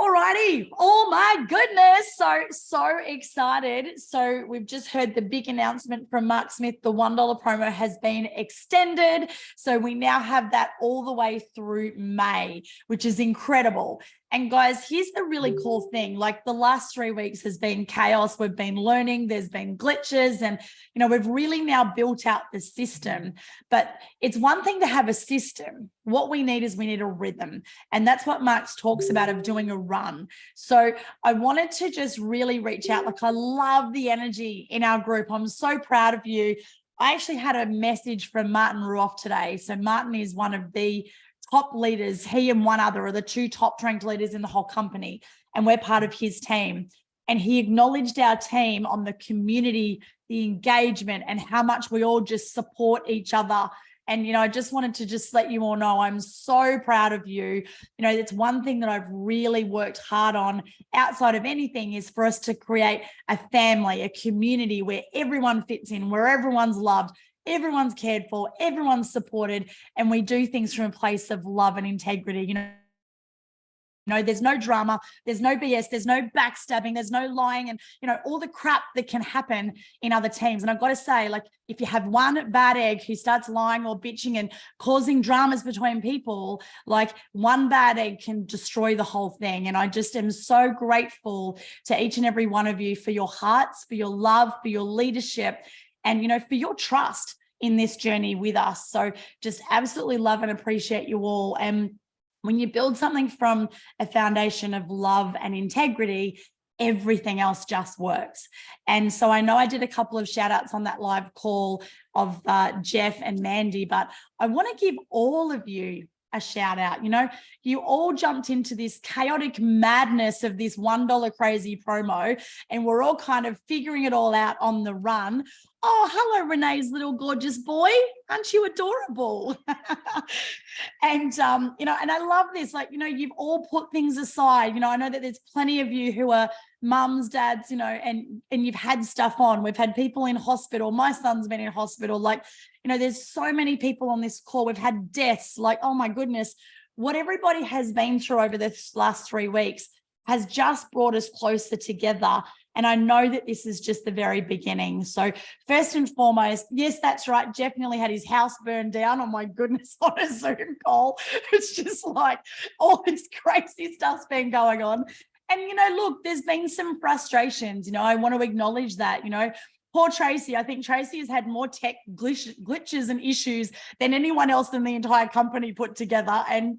Alrighty. Oh my goodness. So excited. So we've just heard the big announcement from Mark Smith. The $1 promo has been extended. So we now have that all the way through May, which is incredible. And guys, here's the really cool thing. Like the last 3 weeks has been chaos. We've been learning, there's been glitches, and we've really now built out the system. But it's one thing to have a system. What we need is we need a rhythm. And that's what Marx talks about, of doing a run. So I wanted to just really reach out. Like, I love the energy in our group. I'm so proud of you. I actually had a message from Martin Ruoff today. So Martin is one of the top leaders. He and one other are the 2 top ranked leaders in the whole company, and we're part of his team. And he acknowledged our team on the community, the engagement, and how much we all just support each other. And, I just wanted to just let you all know I'm so proud of you. It's one thing that I've really worked hard on outside of anything, is for us to create a family, a community where everyone fits in, where everyone's loved, everyone's cared for, everyone's supported, and we do things from a place of love and integrity. There's no drama, there's no BS, there's no backstabbing, there's no lying, and all the crap that can happen in other teams. And I've got to say, like, if you have one bad egg who starts lying or bitching and causing dramas between people, like, one bad egg can destroy the whole thing. And I just am so grateful to each and every one of you for your hearts, for your love, for your leadership, and for your trust in this journey with us. So just absolutely love and appreciate you all. And when you build something from a foundation of love and integrity, everything else just works. And so I know I did a couple of shout outs on that live call of Jeff and Mandy, but I want to give all of you a shout out. You all jumped into this chaotic madness of this $1 crazy promo, and we're all kind of figuring it all out on the run. Oh, hello, Renee's little gorgeous boy. Aren't you adorable? And, and I love this, like, you've all put things aside. I know that there's plenty of you who are mums, dads, and you've had stuff on. We've had people in hospital. My son's been in hospital. Like, there's so many people on this call. We've had deaths. Like, oh my goodness, what everybody has been through over this last 3 weeks has just brought us closer together. And I know that this is just the very beginning. So first and foremost, yes, that's right. Jeff nearly had his house burned down. Oh my goodness, on a Zoom call. It's just like all this crazy stuff's been going on. And, look, there's been some frustrations. I want to acknowledge that. Poor Tracy. I think Tracy has had more tech glitches and issues than anyone else in the entire company put together. And,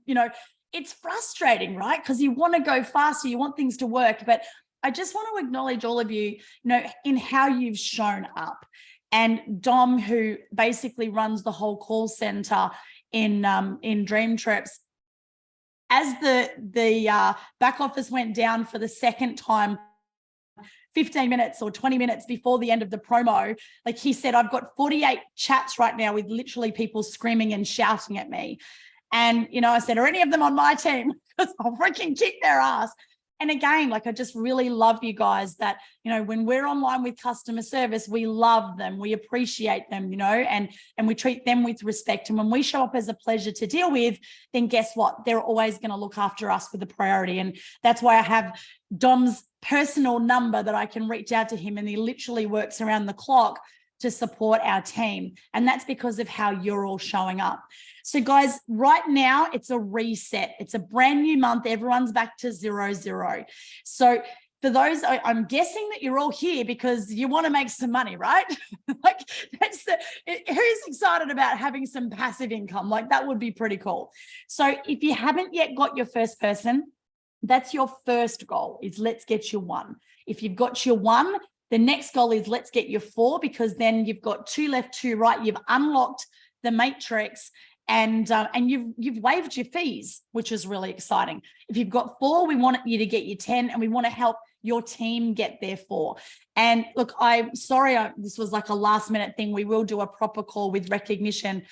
it's frustrating, right? Because you want to go faster, you want things to work. But I just want to acknowledge all of you, in how you've shown up. And Dom, who basically runs the whole call center in DreamTrips, as the back office went down for the second time, 15 minutes or 20 minutes before the end of the promo, like he said, I've got 48 chats right now with literally people screaming and shouting at me. And, I said, are any of them on my team? Because I'll freaking kick their ass. And again, like, I just really love you guys that, when we're online with customer service, we love them, we appreciate them, and we treat them with respect. And when we show up as a pleasure to deal with, then guess what? They're always going to look after us with a priority. And that's why I have Dom's personal number that I can reach out to him, and he literally works around the clock to support our team. And that's because of how you're all showing up. So guys, right now it's a reset. It's a brand new month. Everyone's back to 0-0. So for those, I'm guessing that you're all here because you want to make some money, right? Like, who's excited about having some passive income? Like, that would be pretty cool. So if you haven't yet got your first person, that's your first goal, is let's get you 1. If you've got your 1, the next goal is let's get you 4, because then you've got 2 left, 2 right. You've unlocked the matrix, and you've waived your fees, which is really exciting. If you've got 4, we want you to get your 10, and we want to help your team get their 4. And look, I'm sorry, this was like a last minute thing. We will do a proper call with recognition.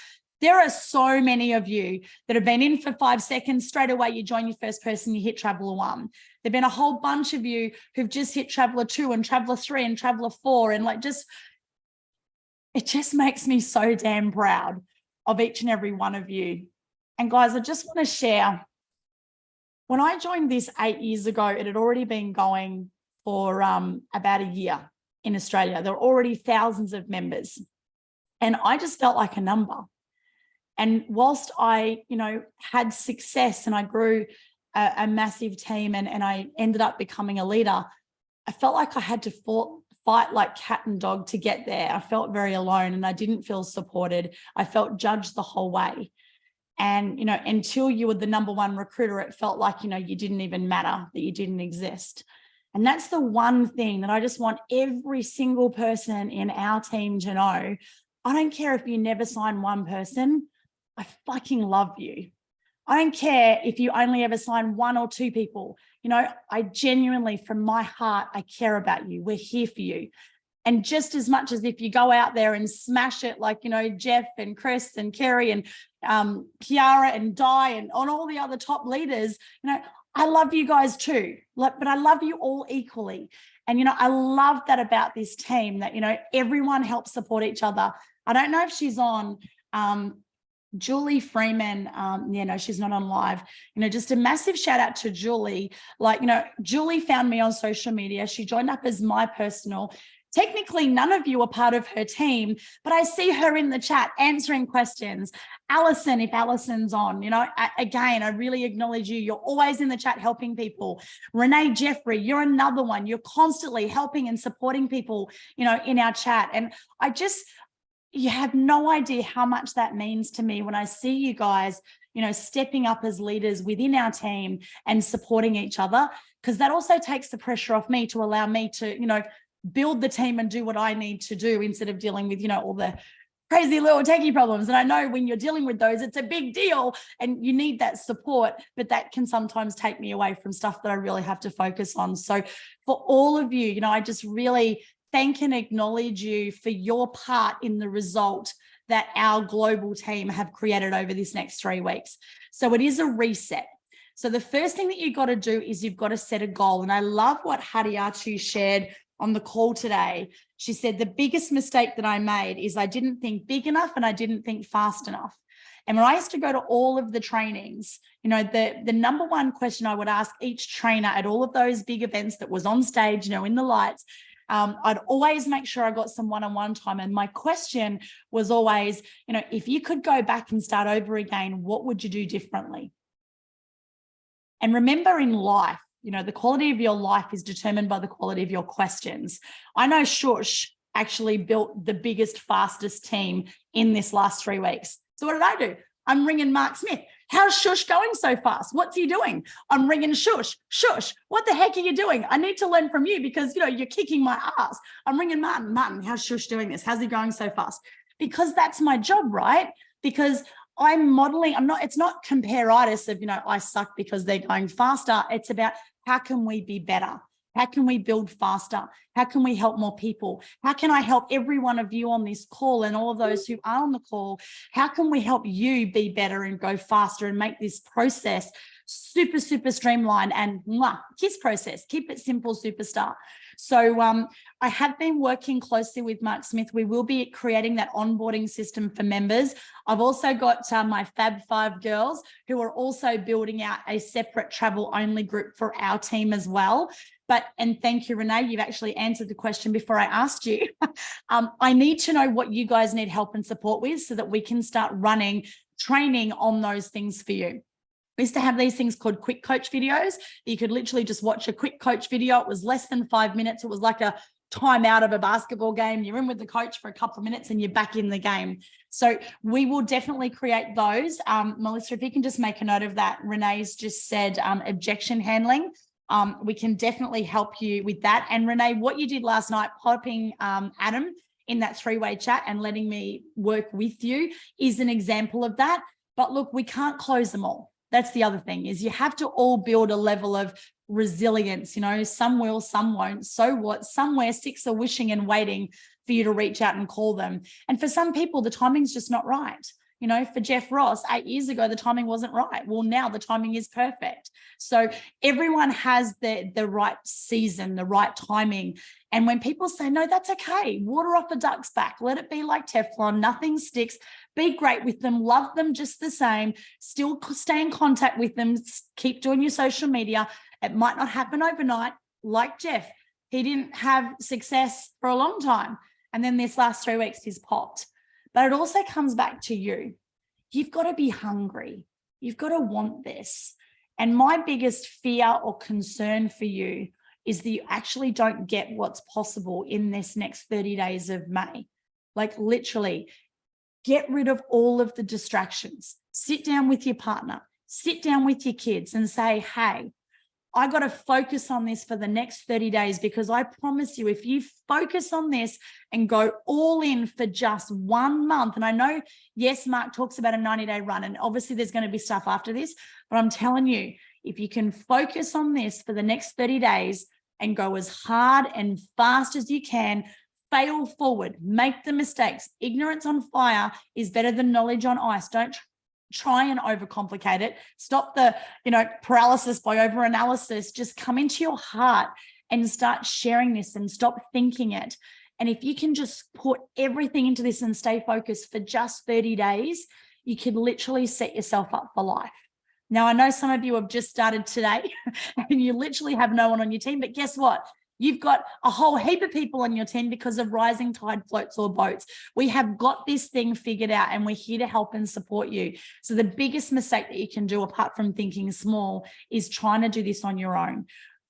There are so many of you that have been in for 5 seconds, straight away you join your first person, you hit Traveler 1. There've been a whole bunch of you who've just hit Traveler 2 and Traveler 3 and Traveler 4, and like, it just makes me so damn proud of each and every one of you. And guys, I just want to share When I joined this 8 years ago, it had already been going for about a year in Australia. There were already thousands of members, and I just felt like a number. And whilst I, had success and I grew a massive team and I ended up becoming a leader, I felt like I had to fight like cat and dog to get there. I felt very alone and I didn't feel supported. I felt judged the whole way. And, until you were the number one recruiter, it felt like, you didn't even matter, that you didn't exist. And that's the one thing that I just want every single person in our team to know. I don't care if you never sign one person. I fucking love you. I don't care if you only ever sign one or two people. I genuinely, from my heart, I care about you. We're here for you. And just as much as if you go out there and smash it, like, Jeff and Chris and Kerry and Kiara and Di and on all the other top leaders, I love you guys too, but I love you all equally. And, I love that about this team that, everyone helps support each other. I don't know if she's on, Julie Freeman, no, she's not on live. Just a massive shout out to Julie. Julie found me on social media. She joined up as my personal. Technically, none of you are part of her team, but I see her in the chat answering questions. Alison, if Alison's on, again, I really acknowledge you. You're always in the chat helping people. Renee Jeffrey, you're another one. You're constantly helping and supporting people, in our chat. And you have no idea how much that means to me when I see you guys, stepping up as leaders within our team and supporting each other, because that also takes the pressure off me to allow me to, build the team and do what I need to do instead of dealing with, all the crazy little techie problems. And I know when you're dealing with those, it's a big deal and you need that support, but that can sometimes take me away from stuff that I really have to focus on. So for all of you, I just really thank and acknowledge you for your part in the result that our global team have created over this next 3 weeks. So it is a reset. So the first thing that you've got to do is you've got to set a goal. And I love what Hadiatu shared on the call today. She said, the biggest mistake that I made is I didn't think big enough and I didn't think fast enough. And when I used to go to all of the trainings, the number one question I would ask each trainer at all of those big events that was on stage, in the lights, I'd always make sure I got some one-on-one time. And my question was always, if you could go back and start over again, what would you do differently? And remember, in life, the quality of your life is determined by the quality of your questions. I know Shush actually built the biggest, fastest team in this last 3 weeks. So what did I do? I'm ringing Mark Smith. How's Shush going so fast? What's he doing? I'm ringing Shush. Shush, what the heck are you doing? I need to learn from you because, you're kicking my ass. I'm ringing Martin. Martin, how's Shush doing this? How's he going so fast? Because that's my job, right? Because I'm modeling, it's not compare-itis of, I suck because they're going faster. It's about how can we be better? How can we build faster? How can we help more people? How can I help every one of you on this call and all of those who are on the call? How can we help you be better and go faster and make this process super, super streamlined and KISS process? Keep it simple, superstar. So I have been working closely with Mark Smith. We will be creating that onboarding system for members. I've also got my Fab 5 girls who are also building out a separate travel only group for our team as well. And thank you, Renee, you've actually answered the question before I asked you. I need to know what you guys need help and support with so that we can start running training on those things for you. We used to have these things called quick coach videos. You could literally just watch a quick coach video. It was less than 5 minutes. It was like a time out of a basketball game. You're in with the coach for a couple of minutes and you're back in the game. So we will definitely create those. Melissa, if you can just make a note of that. Renee's just said objection handling. We can definitely help you with that. And Renee, what you did last night, popping Adam in that 3-way chat and letting me work with you is an example of that. But look, we can't close them all. That's the other thing, is you have to all build a level of resilience. Some will, some won't. So what? Somewhere 6 are wishing and waiting for you to reach out and call them. And for some people, the timing's just not right. For Jeff Ross, 8 years ago, the timing wasn't right. Well, now the timing is perfect. So everyone has the right season, the right timing. And when people say, no, that's okay, water off a duck's back, let it be like Teflon, nothing sticks, be great with them, love them just the same, still stay in contact with them, keep doing your social media. It might not happen overnight. Like Jeff, he didn't have success for a long time. And then this last 3 weeks, he's popped. But it also comes back to you. You've got to be hungry. You've got to want this. And my biggest fear or concern for you is that you actually don't get what's possible in this next 30 days of May. Like literally, get rid of all of the distractions. Sit down with your partner, sit down with your kids and say, hey, I got to focus on this for the next 30 days, because I promise you, if you focus on this and go all in for just 1 month, and I know, yes, Mark talks about a 90-day run, and obviously there's going to be stuff after this, but I'm telling you, if you can focus on this for the next 30 days and go as hard and fast as you can, fail forward, make the mistakes. Ignorance on fire is better than knowledge on ice. Don't try and overcomplicate it. Stop the, paralysis by overanalysis. Just come into your heart and start sharing this and stop thinking it. And if you can just put everything into this and stay focused for just 30 days, you can literally set yourself up for life. Now, I know some of you have just started today and you literally have no one on your team, but guess what? You've got a whole heap of people on your team because of rising tide floats all boats. We have got this thing figured out and we're here to help and support you. So the biggest mistake that you can do, apart from thinking small, is trying to do this on your own.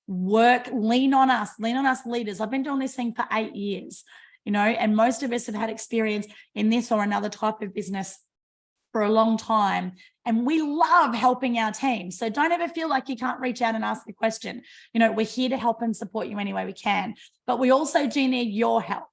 Lean on us leaders. I've been doing this thing for 8 years, and most of us have had experience in this or another type of business for a long time. And we love helping our team. So don't ever feel like you can't reach out and ask a question. We're here to help and support you any way we can. But we also do need your help.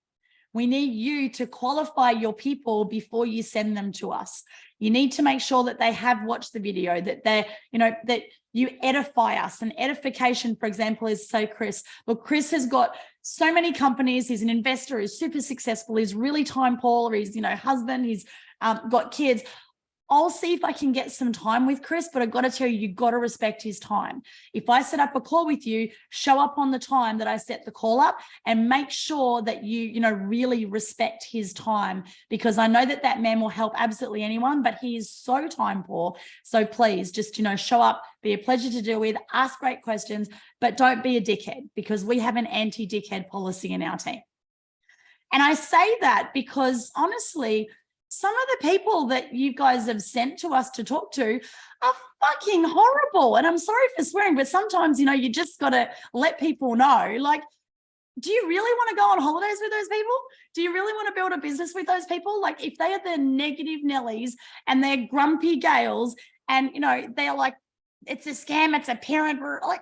We need you to qualify your people before you send them to us. You need to make sure that they have watched the video, that they're, that you edify us. And edification, for example, is say, Chris. Look, Chris has got so many companies. He's an investor, he's super successful, he's really time poor, he's, husband, he's got kids. I'll see if I can get some time with Chris, but I've got to tell you, you've got to respect his time. If I set up a call with you, show up on the time that I set the call up and make sure that you really respect his time, because I know that man will help absolutely anyone, but he is so time poor. So please just, show up, be a pleasure to deal with, ask great questions, but don't be a dickhead, because we have an anti-dickhead policy in our team. And I say that because honestly, some of the people that you guys have sent to us to talk to are fucking horrible. And I'm sorry for swearing, but sometimes, you just got to let people know, like, do you really want to go on holidays with those people? Do you really want to build a business with those people? Like, if they are the negative Nellies and they're grumpy Gales and, they're like, it's a scam, it's a parent, like,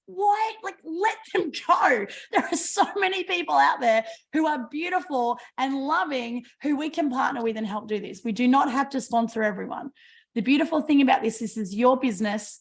why? Like, let them go. There are so many people out there who are beautiful and loving, who we can partner with and help do this. We do not have to sponsor everyone. The beautiful thing about this is your business.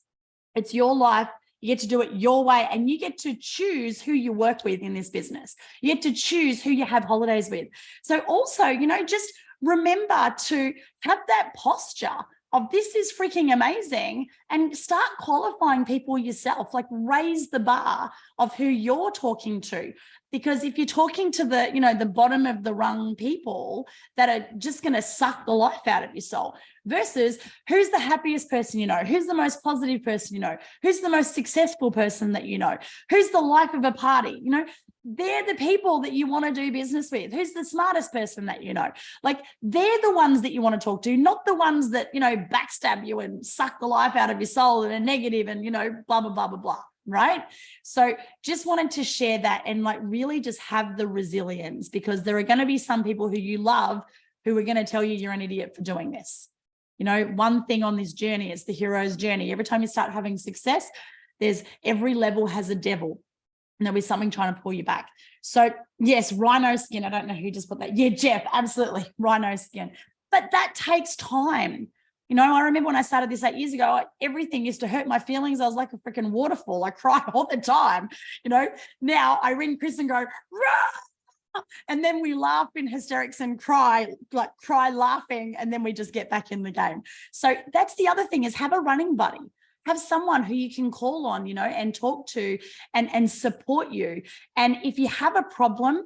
It's your life. You get to do it your way, and you get to choose who you work with in this business. You get to choose who you have holidays with. So also, just remember to have that posture of this is freaking amazing, and start qualifying people yourself. Like, raise the bar of who you're talking to. Because if you're talking to the bottom of the rung people that are just going to suck the life out of your soul, versus who's the happiest person who's the most positive person who's the most successful person that who's the life of a party, they're the people that you want to do business with. Who's the smartest person that like, they're the ones that you want to talk to, not the ones that backstab you and suck the life out of your soul and are negative and blah blah blah blah blah. Right? So just wanted to share that and like really just have the resilience, because there are going to be some people who you love who are going to tell you you're an idiot for doing this. One thing on this journey is the hero's journey. Every time you start having success, every level has a devil, and there'll be something trying to pull you back. So yes, rhino skin. I don't know who just put that. Yeah, Jeff, absolutely. Rhino skin. But that takes time. I remember when I started this 8 years ago, everything used to hurt my feelings. I was like a freaking waterfall. I cried all the time. Now I ring Chris and go, rah! And then we laugh in hysterics and cry laughing. And then we just get back in the game. So that's the other thing, is have a running buddy. Have someone who you can call on, and talk to and support you. And if you have a problem,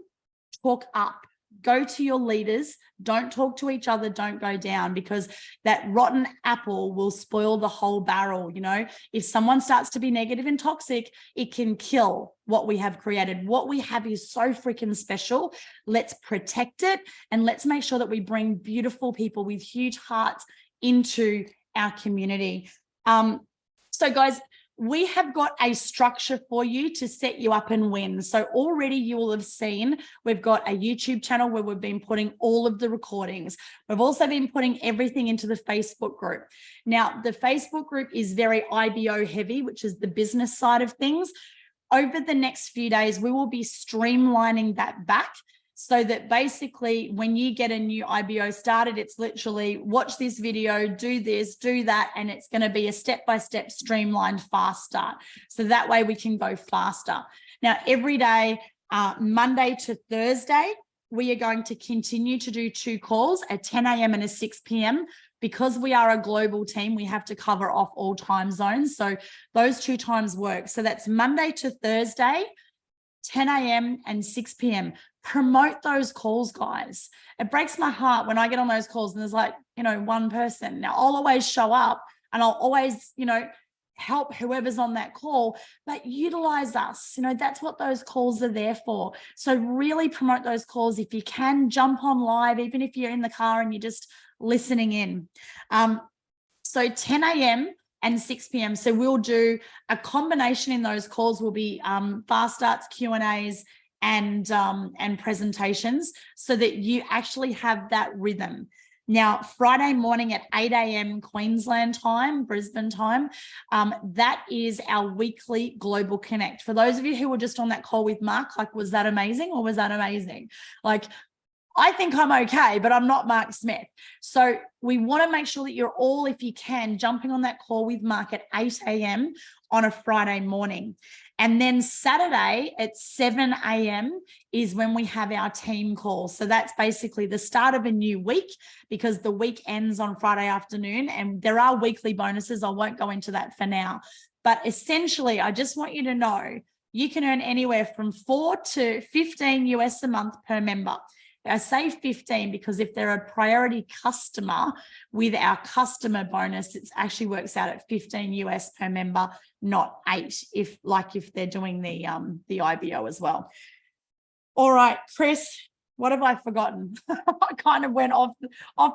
talk up. go to your leaders, don't talk to each other, don't go down, because that rotten apple will spoil the whole barrel. You know, if someone starts to be negative and toxic, it can kill what we have created. What we have is so freaking special. Let's protect it, and let's make sure that we bring beautiful people with huge hearts into our community. So guys, we have got a structure for you to set you up and win. So already you will have seen we've got a YouTube channel where we've been putting all of the recordings. We've also been putting everything into the Facebook group. Now, the Facebook group is very IBO heavy, which is the business side of things. Over the next few days, we will be streamlining that back, so that basically when you get a new IBO started, it's literally watch this video, do this, do that, and it's going to be a step-by-step streamlined fast start. So that way we can go faster. Now, every day, Monday to Thursday, we are going to continue to do 2 calls, a 10 a.m. and a 6 p.m. Because we are a global team, we have to cover off all time zones. So those 2 times work. So that's Monday to Thursday, 10 a.m. and 6 p.m. Promote those calls, guys. It breaks my heart when I get on those calls and there's like, you know, one person. Now, I'll always show up and I'll always, you know, help whoever's on that call, but utilize us. You know, that's what those calls are there for. So really promote those calls. If you can, jump on live, even if you're in the car and you're just listening in. So 10 a.m. and 6 p.m. So we'll do a combination in those calls. Will be fast starts, Q&As, and presentations, so that you actually have that rhythm. Now, Friday morning at 8 a.m. Queensland time, Brisbane time, that is our weekly Global Connect. For those of you who were just on that call with Mark, like, was that amazing or was that amazing? Like, I think I'm okay, but I'm not Mark Smith. So we want to make sure that you're all, if you can, jumping on that call with Mark at 8 a.m. on a Friday morning. And then Saturday at 7 a.m. is when we have our team call. So that's basically the start of a new week, because the week ends on Friday afternoon, and there are weekly bonuses. I won't go into that for now. But essentially, I just want you to know you can earn anywhere from 4 to 15 US a month per member. I say 15 because if they're a priority customer with our customer bonus, it actually works out at 15 US per member, not 8, if they're doing the IBO as well. All right, Chris, what have I forgotten? I kind of went off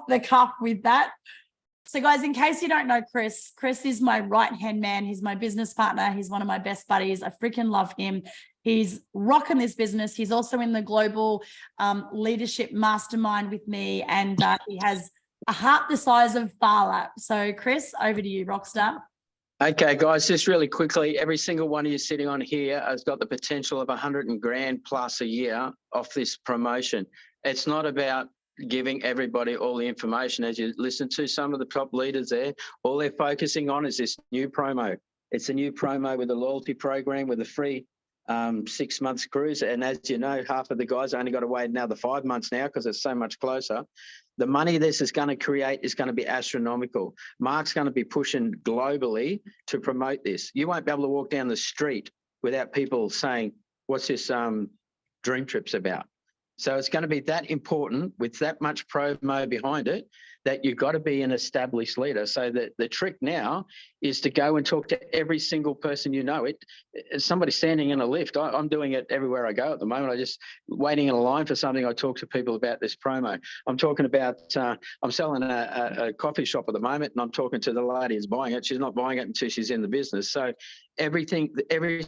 the cuff with that. So guys, in case you don't know Chris is my right-hand man. He's my business partner. He's one of my best buddies. I freaking love him. He's rocking this business. He's also in the global leadership mastermind with me, and he has a heart the size of Farlap. So Chris, over to you, rockstar. Okay, guys, just really quickly, every single one of you sitting on here has got the potential of 100 grand plus a year off this promotion. It's not about giving everybody all the information. As you listen to some of the top leaders there, all they're focusing on is this new promo. It's a new promo with a loyalty program with a free 6 months cruise. And as you know, half of the guys only got to wait another 5 months now because it's so much closer. The money this is going to create is going to be astronomical. Mark's going to be pushing globally to promote this. You won't be able to walk down the street without people saying, what's this DreamTrips about? So it's going to be that important with that much promo behind it that you've got to be an established leader. So that the trick now is to go and talk to every single person you know. Somebody standing in a lift, I'm doing it everywhere I go at the moment. I just waiting in a line for something. I talk to people about this promo. I'm talking about, I'm selling a coffee shop at the moment, and I'm talking to the lady who's buying it. She's not buying it until she's in the business. So every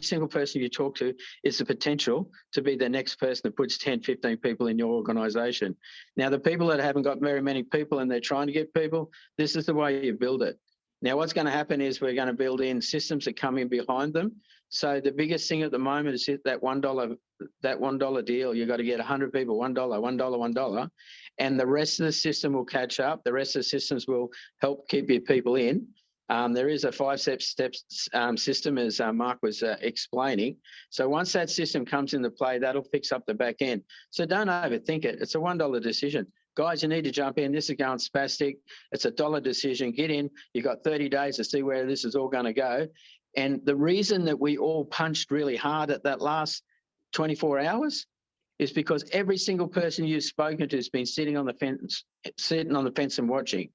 single person you talk to is the potential to be the next person that puts 10, 15 people in your organization. Now, the people that haven't got very many people and they're trying to get people, this is the way you build it. Now, what's going to happen is we're going to build in systems that come in behind them. So the biggest thing at the moment is that $1 deal. You've got to get 100 people, $1, $1. And the rest of the system will catch up. The rest of the systems will help keep your people in. There is a 5-step system, as Mark was explaining. So once that system comes into play, that'll fix up the back end. So don't overthink it. It's a $1 decision. Guys, you need to jump in. This is going spastic. It's a $1 decision. Get in. You've got 30 days to see where this is all going to go. And the reason that we all punched really hard at that last 24 hours is because every single person you've spoken to has been sitting on the fence and watching.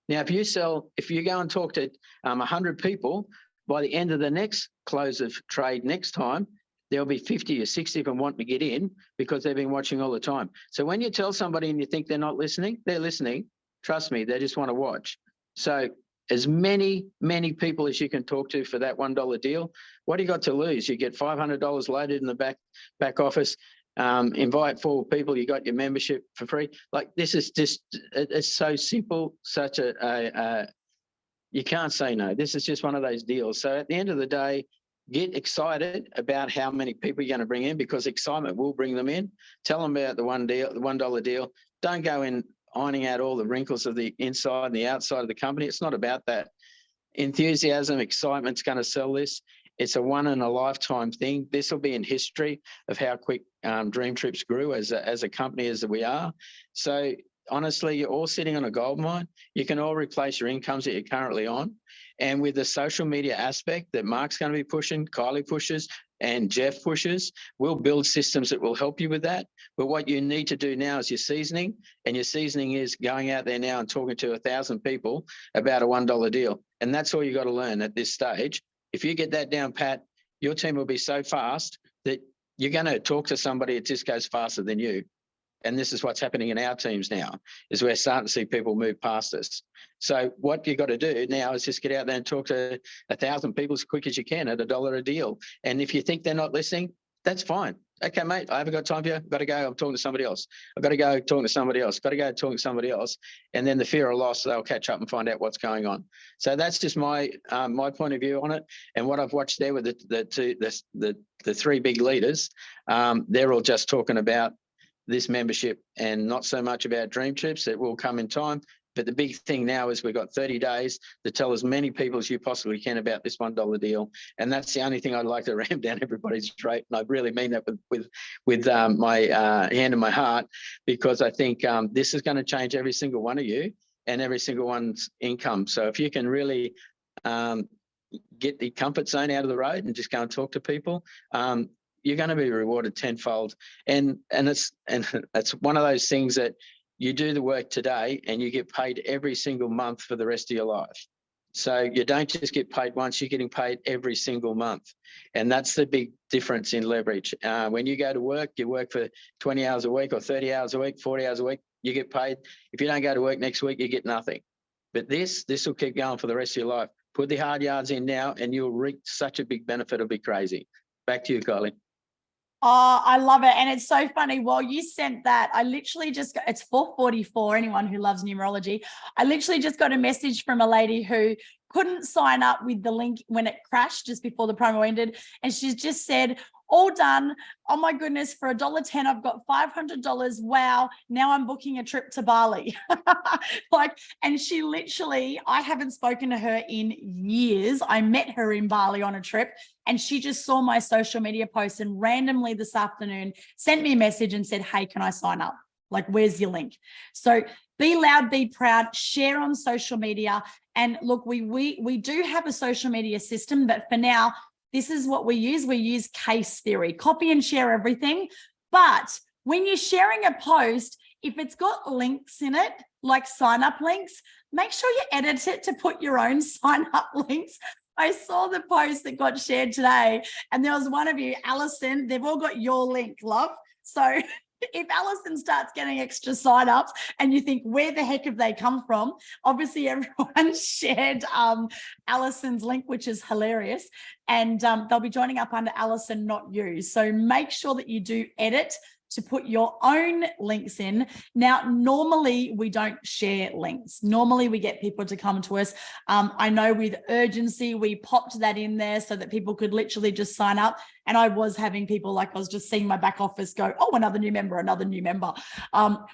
Now, if you go and talk to 100 people, by the end of the next close of trade next time, there'll be 50 or 60 of them wanting to get in because they've been watching all the time. So when you tell somebody and you think they're not listening, they're listening. Trust me, they just want to watch. So as many people as you can talk to for that $1 deal, what do you got to lose? You get $500 loaded in the back office. Invite 4 people, you got your membership for free. Like, this is just, it's so simple, such you can't say no. This is just one of those deals. So at the end of the day, get excited about how many people you're going to bring in, because excitement will bring them in. Tell them about the $1 deal. Don't go in ironing out all the wrinkles of the inside and the outside of the company. It's not about that. Enthusiasm, excitement's going to sell this. It's a one in a lifetime thing. This will be in history of how quick DreamTrips grew as a company as we are. So honestly, you're all sitting on a gold mine. You can all replace your incomes that you're currently on. And with the social media aspect that Mark's going to be pushing, Kylie pushes, and Jeff pushes, we'll build systems that will help you with that. But what you need to do now is your seasoning, and your seasoning is going out there now and talking to 1,000 people about a $1 deal. And that's all you got to learn at this stage. If you get that down pat, your team will be so fast that you're going to talk to somebody that just goes faster than you. And this is what's happening in our teams now, is we're starting to see people move past us. So what you got to do now is just get out there and talk to 1,000 people as quick as you can at $1 a deal. And if you think they're not listening, that's fine. Okay, mate, I haven't got time for you. I've got to go. I'm talking to somebody else. I've got to go talking to somebody else. Got to go talking to somebody else. And then the fear of loss, they'll catch up and find out what's going on. So that's just my point of view on it. And what I've watched there with the 3 big leaders, they're all just talking about this membership and not so much about DreamTrips. It will come in time. But the big thing now is we've got 30 days to tell as many people as you possibly can about this $1 deal. And that's the only thing I'd like to ram down everybody's throat. And I really mean that with my hand in my heart, because I think this is going to change every single one of you and every single one's income. So if you can really get the comfort zone out of the road and just go and talk to people, you're going to be rewarded tenfold. And it's one of those things that you do the work today and you get paid every single month for the rest of your life. So you don't just get paid once, you're getting paid every single month. And that's the big difference in leverage. When you go to work, you work for 20 hours a week or 30 hours a week, 40 hours a week, you get paid. If you don't go to work next week, you get nothing. But this will keep going for the rest of your life. Put the hard yards in now and you'll reap such a big benefit. It'll be crazy. Back to you, Kylie. Oh, I love it. And it's so funny. While you sent that, I literally just got, it's 4:44, anyone who loves numerology. I literally just got a message from a lady who couldn't sign up with the link when it crashed just before the promo ended. And she's just said, all done. Oh my goodness, for $1.10, I've got $500. Wow. Now I'm booking a trip to Bali. And she literally, I haven't spoken to her in years. I met her in Bali on a trip and she just saw my social media post and randomly this afternoon sent me a message and said, hey, can I sign up? Like, where's your link? So be loud, be proud, share on social media. And look, we do have a social media system, but for now, this is what we use. We use case theory, copy and share everything. But when you're sharing a post, if it's got links in it, like sign up links, make sure you edit it to put your own sign up links. I saw the post that got shared today and there was one of you, Alison, they've all got your link, love. So if Alison starts getting extra sign-ups and you think, where the heck have they come from? Obviously, everyone shared Alison's link, which is hilarious. And they'll be joining up under Alison, not you. So make sure that you do edit to put your own links in. Now, normally we don't share links. Normally we get people to come to us. I know with urgency, we popped that in there so that people could literally just sign up. And I was having people, like I was just seeing my back office go, oh, another new member.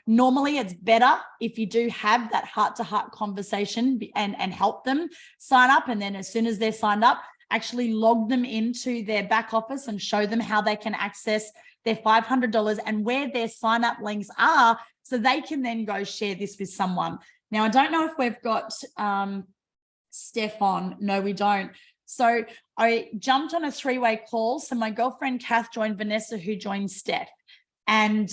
Normally it's better if you do have that heart-to-heart conversation and help them sign up. And then as soon as they're signed up, actually log them into their back office and show them how they can access their $500 and where their sign up links are so they can then go share this with someone. Now, I don't know if we've got Steph on. No, we don't. So I jumped on a 3-way call. So my girlfriend Kath joined Vanessa, who joined Steph. And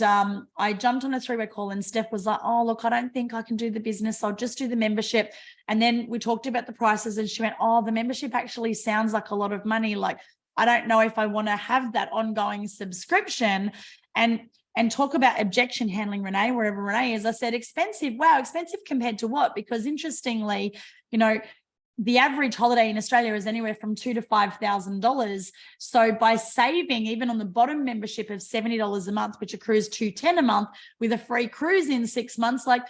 I jumped on a 3-way call and Steph was like, oh, look, I don't think I can do the business. I'll just do the membership. And then we talked about the prices and she went, oh, the membership actually sounds like a lot of money. Like, I don't know if I want to have that ongoing subscription. And talk about objection handling, Renee, wherever Renee is. I said, expensive. Wow, expensive compared to what? Because interestingly, you know, the average holiday in Australia is anywhere from $2,000 to $5,000. So by saving, even on the bottom membership of $70 a month, which accrues $210 a month with a free cruise in 6 months, like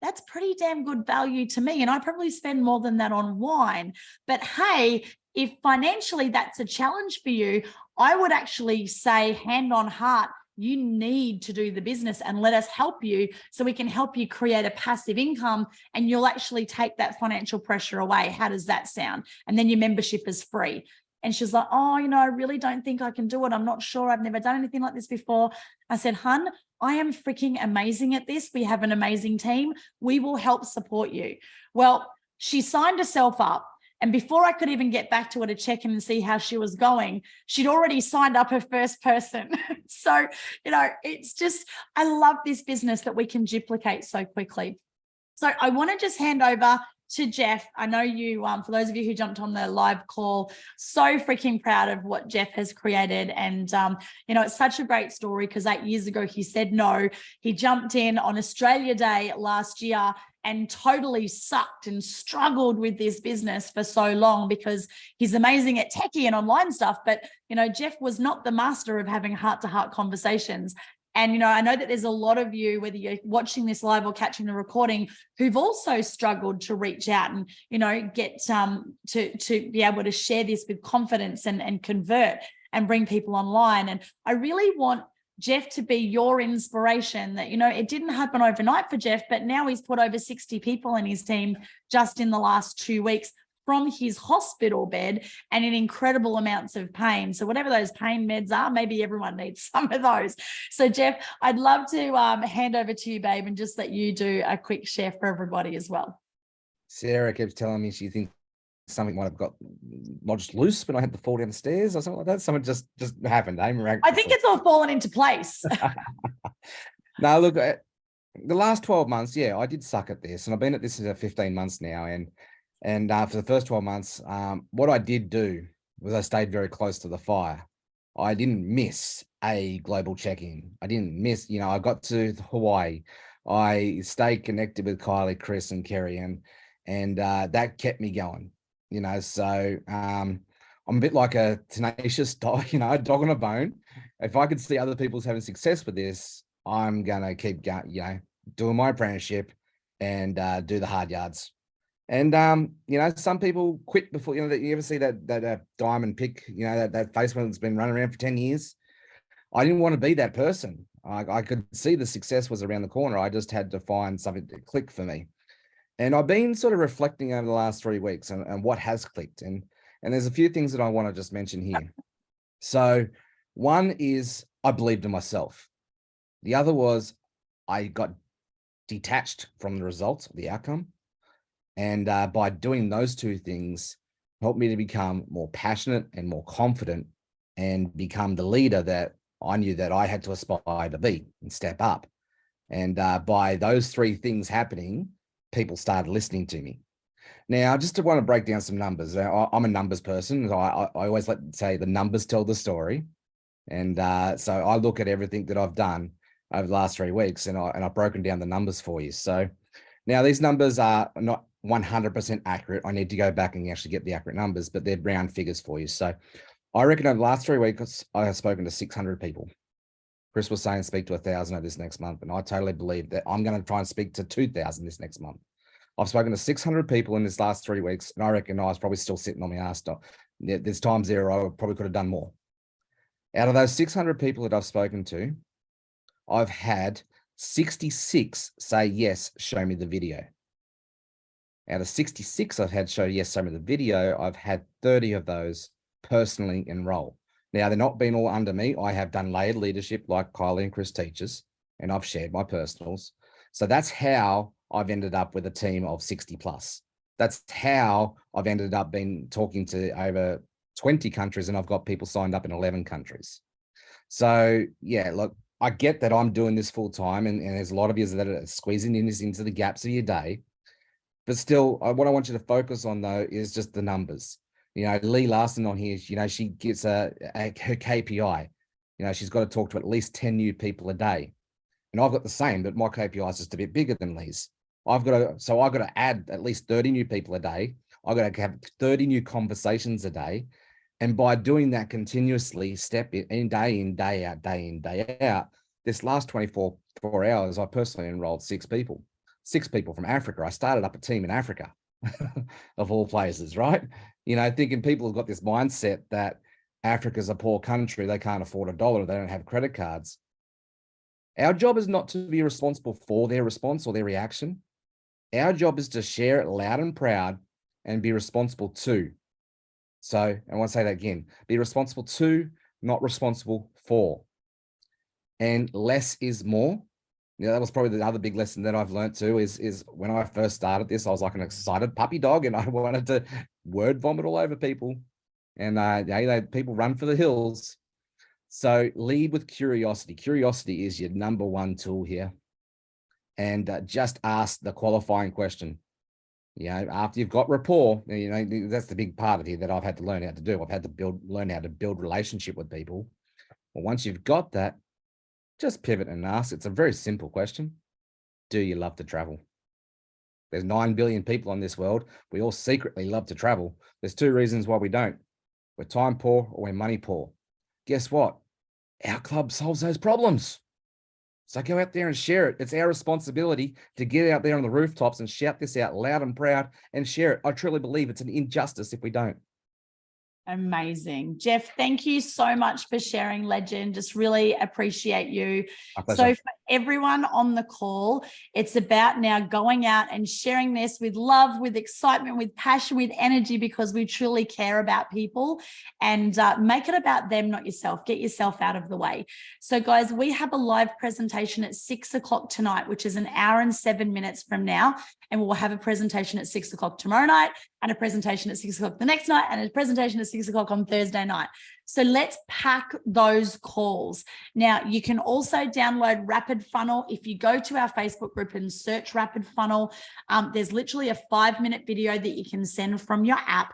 that's pretty damn good value to me. And I probably spend more than that on wine. But hey, if financially that's a challenge for you, I would actually say, hand on heart, you need to do the business and let us help you so we can help you create a passive income and you'll actually take that financial pressure away. How does that sound? And then your membership is free. And she's like, oh, you know, I really don't think I can do it. I'm not sure. I've never done anything like this before. I said, hun, I am freaking amazing at this. We have an amazing team. We will help support you. Well, she signed herself up. And before I could even get back to her to check in and see how she was going, she'd already signed up her first person. So, you know, it's just, I love this business that we can duplicate so quickly. So I want to just hand over to Jeff. I know you, for those of you who jumped on the live call, so freaking proud of what Jeff has created. And, you know, it's such a great story because 8 years ago, he said no. He jumped in on Australia Day last year and totally sucked and struggled with this business for so long because he's amazing at techie and online stuff. But, you know, Jeff was not the master of having heart-to-heart conversations. And, you know, I know that there's a lot of you, whether you're watching this live or catching the recording, who've also struggled to reach out and, you know, get to be able to share this with confidence and convert and bring people online. And I really want Jeff to be your inspiration that, you know, it didn't happen overnight for Jeff, but now he's put over 60 people in his team just in the last 2 weeks from his hospital bed and in incredible amounts of pain. So whatever those pain meds are, maybe everyone needs some of those. So Jeff, I'd love to hand over to you, babe, and just let you do a quick share for everybody as well. Sarah keeps telling me she thinks something might have got lodged loose when I had to fall down the stairs or something like that. Something just happened. I think it's all fallen into place. No, look, the last 12 months, yeah, I did suck at this, and I've been at this for 15 months now. And for the first 12 months, what I did do was I stayed very close to the fire. I didn't miss a global check-in. I didn't miss, you know, I got to Hawaii. I stayed connected with Kylie, Chris, and Kerry, and that kept me going, you know. So I'm a bit like a tenacious dog, you know, a dog on a bone. If I could see other people's having success with this, I'm going to keep going, you know, doing my apprenticeship and do the hard yards. And, you know, some people quit before, you know, that you ever see that diamond pick, you know, that Facebook that's been running around for 10 years. I didn't want to be that person. I could see the success was around the corner. I just had to find something to click for me. And I've been sort of reflecting over the last 3 weeks and what has clicked. And there's a few things that I want to just mention here. So one is I believed in myself. The other was I got detached from the results of the outcome. And by doing those two things, helped me to become more passionate and more confident and become the leader that I knew that I had to aspire to be and step up. And by those three things happening, people started listening to me. Now, just to want to break down some numbers, I'm a numbers person. I always like to say the numbers tell the story. And so I look at everything that I've done over the last 3 weeks and I've broken down the numbers for you. So now these numbers are not 100% accurate. I need to go back and actually get the accurate numbers, but they're round figures for you. So I reckon over the last 3 weeks, I have spoken to 600 people. Chris was saying speak to 1,000 of this next month. And I totally believe that I'm going to try and speak to 2,000 this next month. I've spoken to 600 people in this last 3 weeks. And I reckon I was probably still sitting on my ass. There's times there I probably could have done more. Out of those 600 people that I've spoken to, I've had 66 say, yes, show me the video. Out of 66 I've had show yes, show me the video, I've had 30 of those personally enroll. Now, they're not been all under me. I have done layered leadership like Kylie and Chris teaches, and I've shared my personals. So that's how I've ended up with a team of 60 plus. That's how I've ended up being talking to over 20 countries, and I've got people signed up in 11 countries. So yeah, look, I get that I'm doing this full time, and there's a lot of you that are squeezing in this into the gaps of your day. But still, what I want you to focus on though is just the numbers. You know, Lee Larson on here, you know, she gets her KPI. You know, she's got to talk to at least 10 new people a day. And I've got the same, but my KPI is just a bit bigger than Lee's. I've got to add at least 30 new people a day. I've got to have 30 new conversations a day. And by doing that continuously, step in, day out, this last 24 hours, I personally enrolled 6 people from Africa. I started up a team in Africa of all places, right? You know, thinking people have got this mindset that Africa's a poor country. They can't afford a dollar. They don't have credit cards. Our job is not to be responsible for their response or their reaction. Our job is to share it loud and proud and be responsible to. So I want to say that again, be responsible to, not responsible for. And less is more. You know, that was probably the other big lesson that I've learned too, is when I first started this, I was like an excited puppy dog and I wanted to word vomit all over people. And people run for the hills. So lead with curiosity. Curiosity is your number one tool here. And just ask the qualifying question. You know, after you've got rapport, you know, that's the big part of here that I've had to learn how to do. I've had to learn how to build relationship with people. Well, once you've got that, just pivot and ask. It's a very simple question. Do you love to travel? There's 9 billion people on this world. We all secretly love to travel. There's 2 reasons why we don't. We're time poor or we're money poor. Guess what? Our club solves those problems. So go out there and share it. It's our responsibility to get out there on the rooftops and shout this out loud and proud and share it. I truly believe it's an injustice if we don't. Amazing. Jeff, thank you so much for sharing, legend. Just really appreciate you. So for everyone on the call, it's about now going out and sharing this with love, with excitement, with passion, with energy, because we truly care about people, and make it about them, not yourself. Get yourself out of the way. So guys, we have a live presentation at 6 o'clock tonight, which is an hour and 7 minutes from now. And we'll have a presentation at 6 o'clock tomorrow night, and a presentation at 6 o'clock the next night, and a presentation at 6 o'clock on Thursday night. So let's pack those calls. Now, you can also download Rapid Funnel. If you go to our Facebook group and search Rapid Funnel, there's literally a 5-minute video that you can send from your app.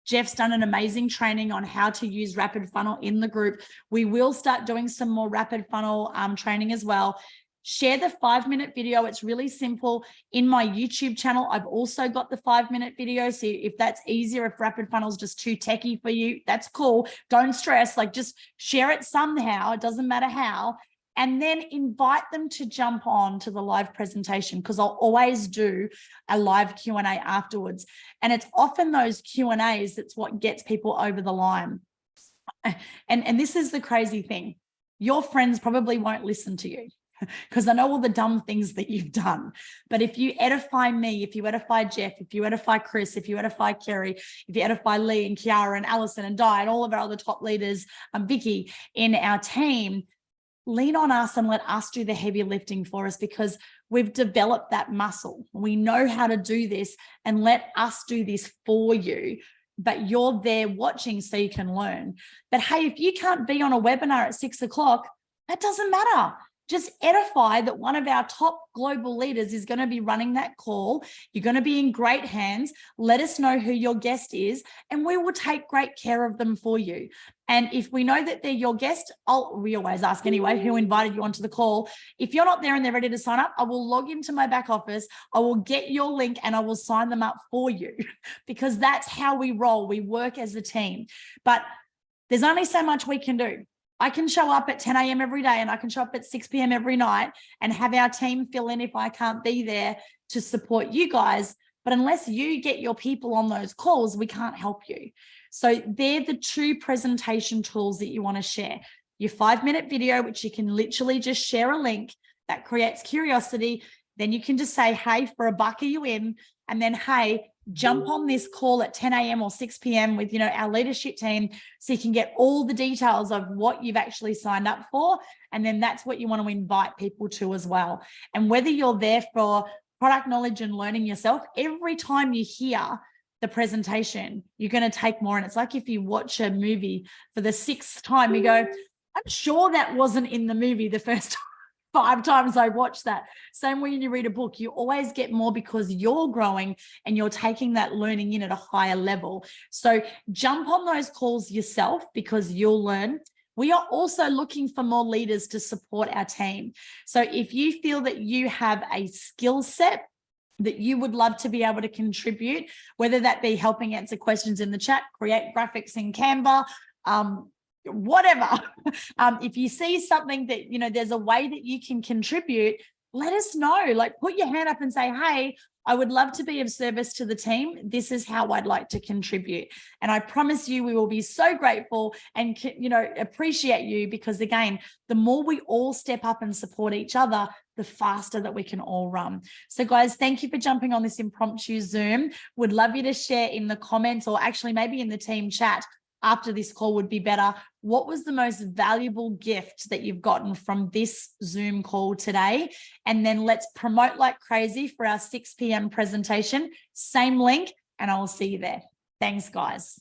Jeff's done an amazing training on how to use Rapid Funnel in the group. We will start doing some more Rapid Funnel training as well. Share the 5-minute video. It's really simple. In my YouTube channel, I've also got the 5-minute video. So if that's easier, if Rapid Funnel is just too techie for you, that's cool. Don't stress, like just share it somehow. It doesn't matter how. And then invite them to jump on to the live presentation, because I'll always do a live Q&A afterwards. And it's often those Q&As that's what gets people over the line. And this is the crazy thing. Your friends probably won't listen to you, because I know all the dumb things that you've done. But if you edify me, if you edify Jeff, if you edify Chris, if you edify Kerry, if you edify Lee and Kiara and Alison and Di and all of our other top leaders, Vicky in our team, lean on us and let us do the heavy lifting for us, because we've developed that muscle. We know how to do this, and let us do this for you. But you're there watching so you can learn. But hey, if you can't be on a webinar at 6 o'clock, that doesn't matter. Just edify that one of our top global leaders is going to be running that call. You're going to be in great hands. Let us know who your guest is, and we will take great care of them for you. And if we know that they're your guest, we always ask anyway, who invited you onto the call. If you're not there and they're ready to sign up, I will log into my back office. I will get your link and I will sign them up for you, because that's how we roll. We work as a team. But there's only so much we can do. I can show up at 10 a.m. every day, and I can show up at 6 p.m. every night and have our team fill in if I can't be there to support you guys. But unless you get your people on those calls, we can't help you. So they're the 2 presentation tools that you want to share. Your 5-minute video, which you can literally just share a link that creates curiosity. Then you can just say, hey, for $1 are you in? And then, hey, jump on this call at 10 a.m. or 6 p.m. with, our leadership team, so you can get all the details of what you've actually signed up for. And then that's what you want to invite people to as well. And whether you're there for product knowledge and learning yourself, every time you hear the presentation, you're going to take more. And it's like if you watch a movie for the 6th time, you go, I'm sure that wasn't in the movie the first 5 times I watched that. Same when you read a book, you always get more because you're growing and you're taking that learning in at a higher level. So jump on those calls yourself because you'll learn. We are also looking for more leaders to support our team. So if you feel that you have a skill set that you would love to be able to contribute, whether that be helping answer questions in the chat, create graphics in Canva, whatever. If you see something that, you know, there's a way that you can contribute, let us know. Like, put your hand up and say, hey, I would love to be of service to the team. This is how I'd like to contribute. And I promise you, we will be so grateful and, you know, appreciate you, because again, the more we all step up and support each other, the faster that we can all run. So guys, thank you for jumping on this impromptu Zoom. Would love you to share in the comments, or actually maybe in the team chat after this call would be better. What was the most valuable gift that you've gotten from this Zoom call today? And then let's promote like crazy for our 6 p.m. presentation. Same link, and I will see you there. Thanks, guys.